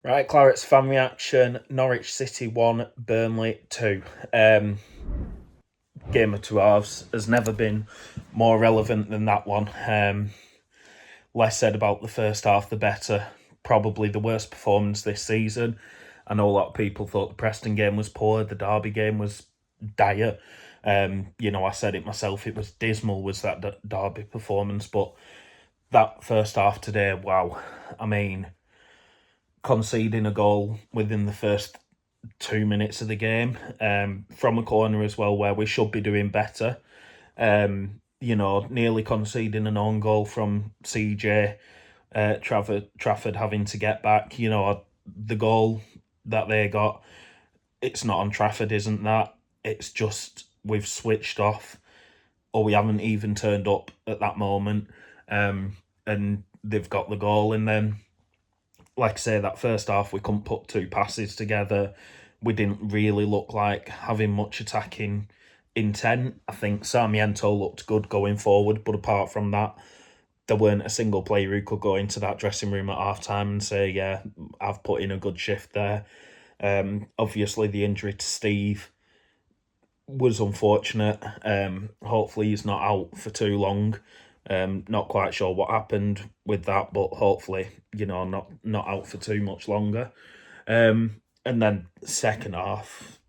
Right, Clarets fan reaction. Norwich City 1, Burnley 2. Game of two halves has never been more relevant than that one. Less said about the first half, the better. Probably the worst performance this season. I know a lot of people thought the Preston game was poor, the Derby game was dire. I said it myself, it was dismal, was that Derby performance, but that first half today, wow. I mean, conceding a goal within the first 2 minutes of the game from a corner as well, where we should be doing better. Nearly conceding an own goal from CJ Trafford having to get back. The goal that they got, it's not on Trafford, isn't that? It's just we've switched off, or we haven't even turned up at that moment, and they've got the goal. And then, like I say, that first half we couldn't put two passes together. We didn't really look like having much attacking intent. I think Sarmiento looked good going forward, but apart from that, there weren't a single player who could go into that dressing room at half time and say, "Yeah, I've put in a good shift there." Obviously, the injury to Steve was unfortunate. Hopefully, he's not out for too long. Not quite sure what happened with that, but hopefully, not out for too much longer. And then second half,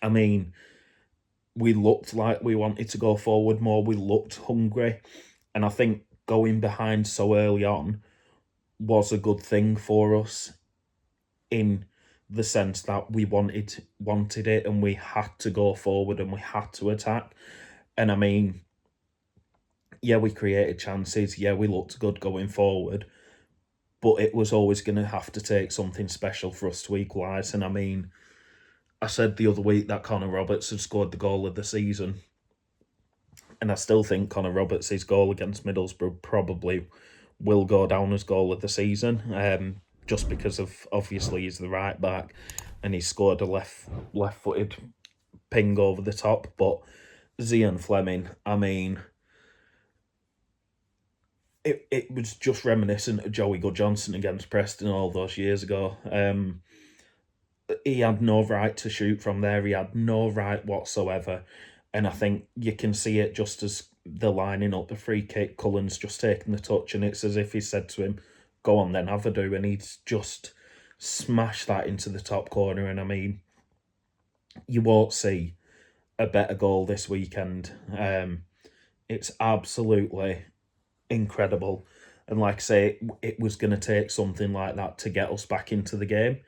I mean, we looked like we wanted to go forward more. We looked hungry, and I think going behind so early on was a good thing for us in the sense that we wanted it, and we had to go forward and we had to attack. And I mean, yeah, we created chances. Yeah, we looked good going forward, but it was always going to have to take something special for us to equalise. And I mean, I said the other week that Connor Roberts had scored the goal of the season, and I still think Connor Roberts' goal against Middlesbrough probably will go down as goal of the season, just because of obviously he's the right back, and he scored a left-footed ping over the top. But Zian Fleming, I mean, it was just reminiscent of Joey Goodjohnson against Preston all those years ago. He had no right to shoot from there. He had no right whatsoever. And I think you can see it just as they're lining up the free kick. Cullen's just taking the touch, and it's as if he said to him, "Go on then, have a do." And he's just smashed that into the top corner. And I mean, you won't see a better goal this weekend. It's absolutely incredible. And like I say, it was going to take something like that to get us back into the game.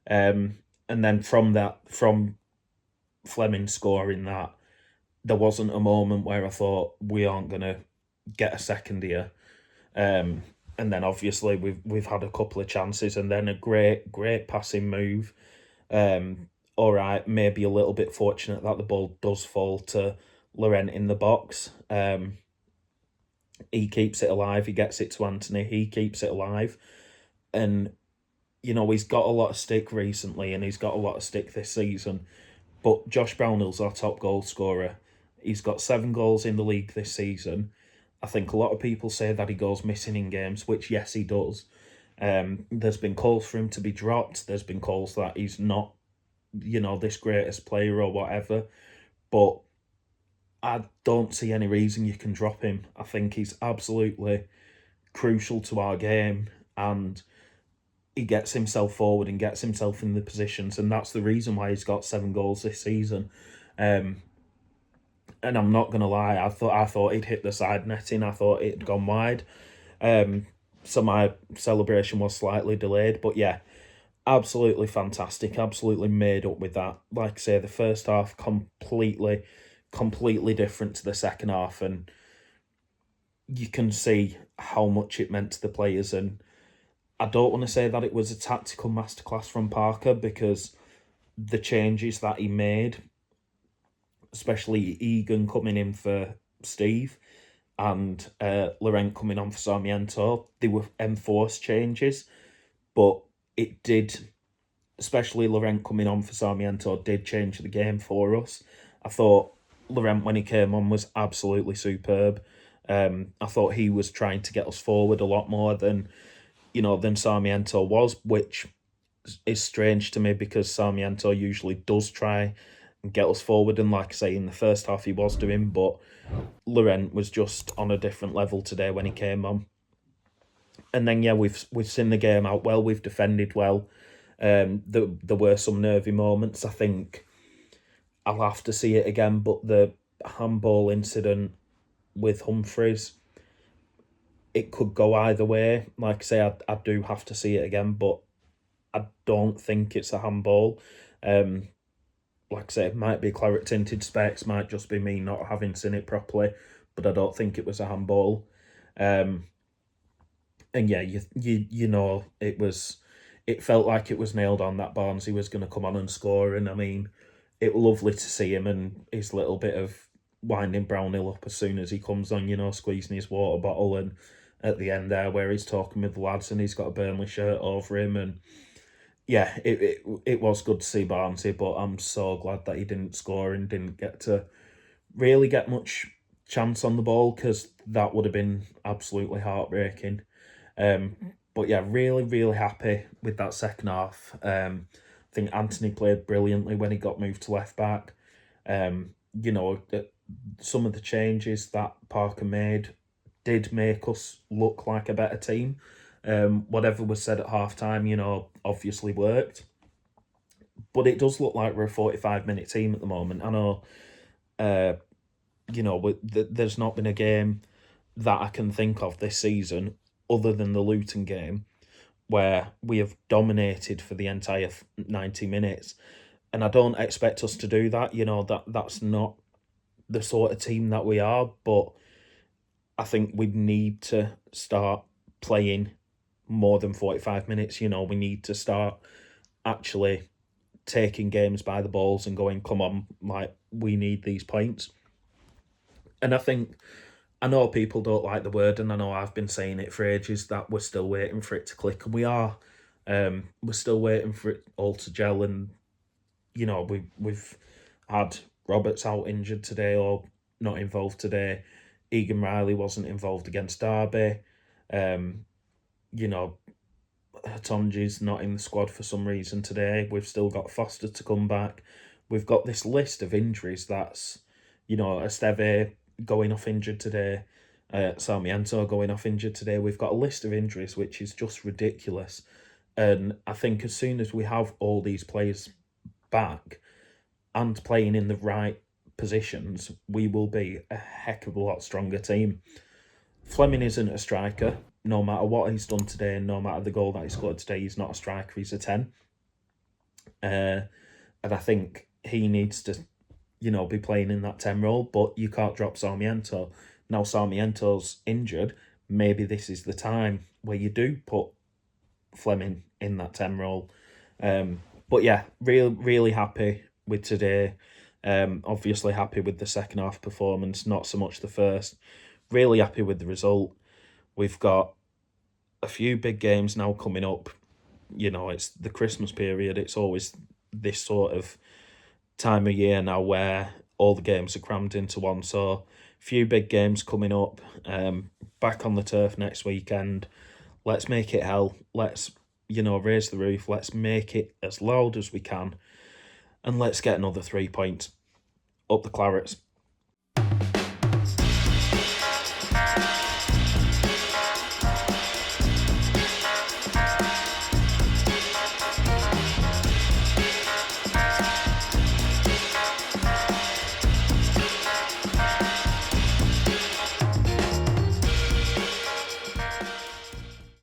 And then from Fleming scoring that, there wasn't a moment where I thought we aren't going to get a second here. And then obviously we've had a couple of chances, and then a great passing move. All right, maybe a little bit fortunate that the ball does fall to Laurent in the box. He keeps it alive. He gets it to Anthony. He keeps it alive, and he's got a lot of stick recently, and he's got a lot of stick this season. But Josh Brownhill's our top goal scorer. He's got 7 goals in the league this season. I think a lot of people say that he goes missing in games, which yes, he does. There's been calls for him to be dropped. There's been calls that he's not, this greatest player or whatever. But I don't see any reason you can drop him. I think he's absolutely crucial to our game, and he gets himself forward and gets himself in the positions, and that's the reason why he's got 7 goals this season. And I'm not gonna lie, I thought he'd hit the side netting. I thought it'd gone wide. So my celebration was slightly delayed, but yeah, absolutely fantastic. Absolutely made up with that. Like I say, the first half completely different to the second half, and you can see how much it meant to the players. And I don't want to say that it was a tactical masterclass from Parker, because the changes that he made, especially Egan coming in for Steve and Laurent coming on for Sarmiento, they were enforced changes, but it did, especially Laurent coming on for Sarmiento, did change the game for us. I thought Laurent, when he came on, was absolutely superb. I thought he was trying to get us forward a lot more than than Sarmiento was, which is strange to me because Sarmiento usually does try and get us forward. And like I say, in the first half he was doing, but Laurent was just on a different level today when he came on. And then yeah, we've seen the game out well. We've defended well. There were some nervy moments. I think I'll have to see it again, but the handball incident with Humphreys, it could go either way. Like I say, I do have to see it again, but I don't think it's a handball. Um, like I say, it might be claret tinted specs, might just be me not having seen it properly, but I don't think it was a handball. Um, and yeah, you know, it felt like it was nailed on that Barnsley was going to come on and score, and I mean, it was lovely to see him and his little bit of winding Brownhill up as soon as he comes on, squeezing his water bottle, and at the end there where he's talking with the lads and he's got a Burnley shirt over him, and yeah, it was good to see Barnsley, but I'm so glad that he didn't score and didn't get to really get much chance on the ball, because that would have been absolutely heartbreaking. Um, but yeah, really, really happy with that second half. I think Anthony played brilliantly when he got moved to left back. Some of the changes that Parker made did make us look like a better team. Whatever was said at half time, obviously worked. But it does look like we're a 45-minute team at the moment. I know, uh, there's not been a game that I can think of this season, other than the Luton game, where we have dominated for the entire 90 minutes. And I don't expect us to do that. That's not the sort of team that we are. But I think we need to start playing more than 45 minutes. We need to start actually taking games by the balls and going, come on, like, we need these points. And I know people don't like the word, and I know I've been saying it for ages, that we're still waiting for it to click, and we are. We're still waiting for it all to gel, and we've had Roberts out injured today or not involved today. Egan Riley wasn't involved against Derby. You know, Hatonji's not in the squad for some reason today. We've still got Foster to come back. We've got this list of injuries that's, Esteve going off injured today, Sarmiento going off injured today. We've got a list of injuries which is just ridiculous. And I think as soon as we have all these players back and playing in the right positions, we will be a heck of a lot stronger team. Fleming isn't a striker. No matter what he's done today, and no matter the goal that he scored today, he's not a striker. He's a 10. And I think he needs to, be playing in that 10 role, but you can't drop Sarmiento. Now Sarmiento's injured, maybe this is the time where you do put Fleming in that 10 role. But yeah, really happy with today. Obviously happy with the second half performance, not so much the first. Really happy with the result. We've got a few big games now coming up. It's the Christmas period. It's always this sort of time of year now where all the games are crammed into one. So, few big games coming up. Back on the turf next weekend. Let's make it hell. Let's, raise the roof. Let's make it as loud as we can. And let's get another 3 points. Up the Clarets.